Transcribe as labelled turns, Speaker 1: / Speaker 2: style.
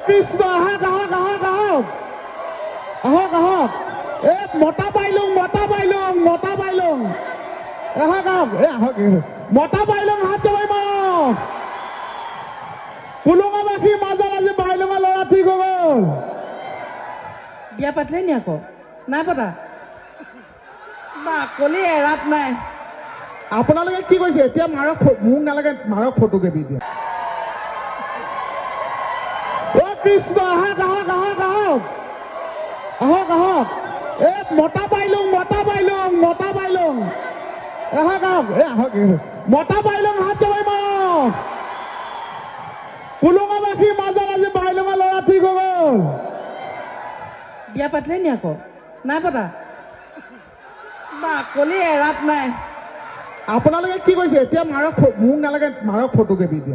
Speaker 1: কৃষ্ণ আহক আহক আহক আহক আহক আহক মতা বাইলুং আহক আহক আহক মতা বাইলুং হাত জমাই মাৰ পুলুঙাবাসীৰ মাজত আজি বাইলুঙা ল'ৰা ঠিক হৈ গ'ল
Speaker 2: বিয়া পাতিলে নি আকৌ নাই পতা বাকলি এৰাত নাই
Speaker 1: আপোনালোকে কি কৈছে এতিয়া মাৰক মোক নালাগে মাৰক ফটোকেপি দিয়া কৃষ্ণ আহক আহক আহক আহক আহক আহক মতা বাইলুং আহক আহক আহক মতা বাইলুং হাত জমাই মাৰ পুলুঙাবাসীৰ মাজত আজি বাইলুঙা ল'ৰা ঠিক হৈ গ'ল
Speaker 2: বিয়া পাতিলে নি আকৌ নাই পতা বাকলি এৰাত নাই
Speaker 1: আপোনালোকে কি কৈছে এতিয়া মাৰক মোক নালাগে মাৰক ফটোকেপি দিয়া